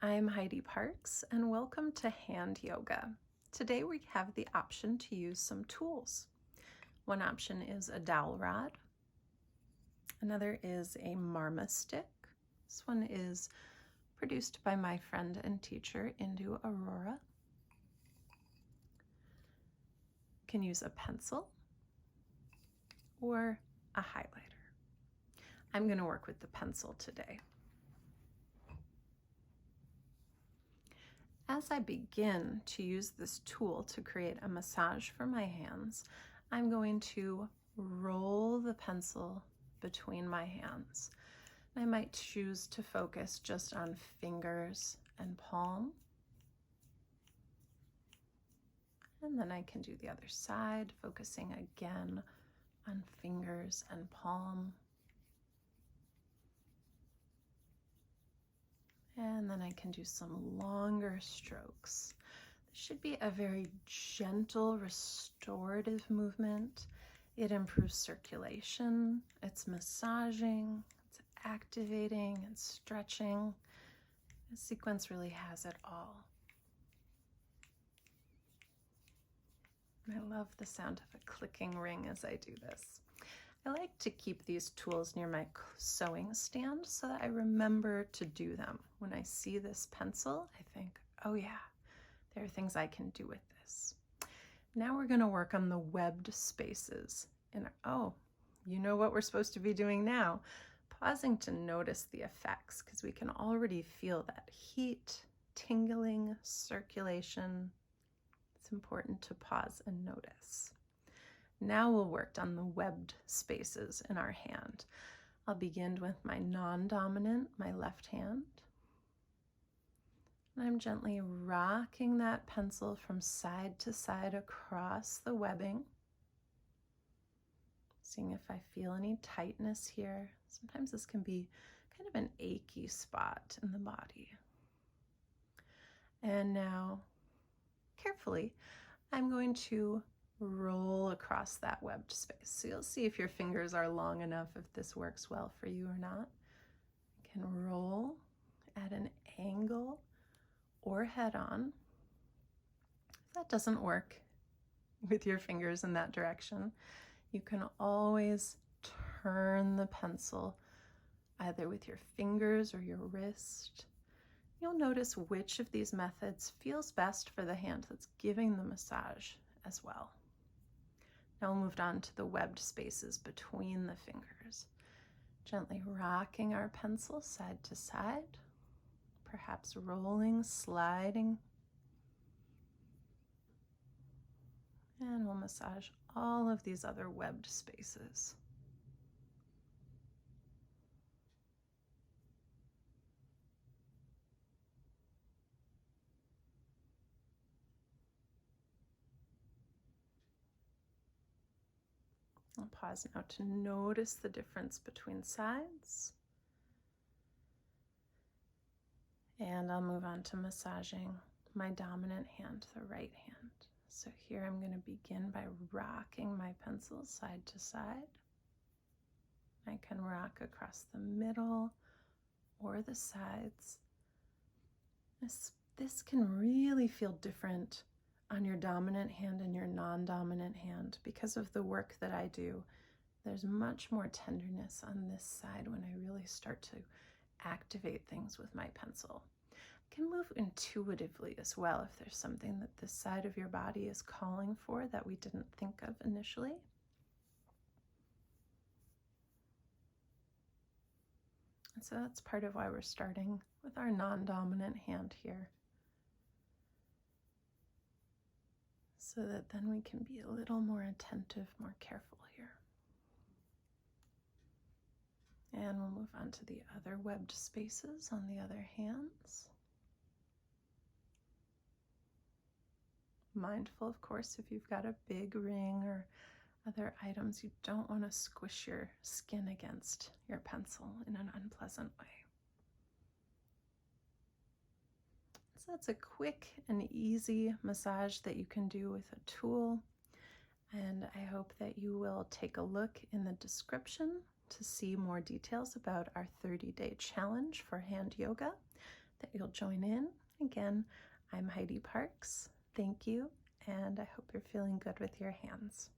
I'm Heidi Parkes and welcome to Hand Yoga. Today we have the option to use some tools. One option is a dowel rod. Another is a marma stick. This one is produced by my friend and teacher, Indu Aurora. You can use a pencil or a highlighter. I'm going to work with the pencil today. As I begin to use this tool to create a massage for my hands, I'm going to roll the pencil between my hands. I might choose to focus just on fingers and palm. And then I can do the other side, focusing again on fingers and palm. And then I can do some longer strokes. This should be a very gentle, restorative movement. It improves circulation, it's massaging, it's activating and stretching. This sequence really has it all. I love the sound of a clicking ring as I do this. I like to keep these tools near my sewing stand so that I remember to do them. When I see this pencil, I think, oh yeah, there are things I can do with this. Now we're going to work on the webbed spaces. You know what we're supposed to be doing now. Pausing to notice the effects, because we can already feel that heat, tingling, circulation. It's important to pause and notice. Now we'll work on the webbed spaces in our hand. I'll begin with my non-dominant, my left hand. And I'm gently rocking that pencil from side to side across the webbing. Seeing if I feel any tightness here. Sometimes this can be kind of an achy spot in the body. And now, carefully, I'm going to roll across that webbed space. So you'll see if your fingers are long enough, if this works well for you or not. You can roll at an angle or head on. If that doesn't work with your fingers in that direction, you can always turn the pencil either with your fingers or your wrist. You'll notice which of these methods feels best for the hand that's giving the massage as well. Now we'll move on to the webbed spaces between the fingers. Gently rocking our pencil side to side, perhaps rolling, sliding. And we'll massage all of these other webbed spaces. I'll pause now to notice the difference between sides. And I'll move on to massaging my dominant hand, the right hand. So here I'm going to begin by rocking my pencil side to side. I can rock across the middle or the sides. This can really feel different on your dominant hand and your non-dominant hand. Because of the work that I do, there's much more tenderness on this side when I really start to activate things with my pencil. I can move intuitively as well if there's something that this side of your body is calling for that we didn't think of initially. And so that's part of why we're starting with our non-dominant hand here, so that then we can be a little more attentive, more careful here. And we'll move on to the other webbed spaces on the other hands. Mindful, of course, if you've got a big ring or other items, you don't want to squish your skin against your pencil in an unpleasant way. So that's a quick and easy massage that you can do with a tool. And I hope that you will take a look in the description to see more details about our 30-day challenge for hand yoga. that you'll join in. Again, I'm Heidi Parkes. Thank you, and I hope you're feeling good with your hands.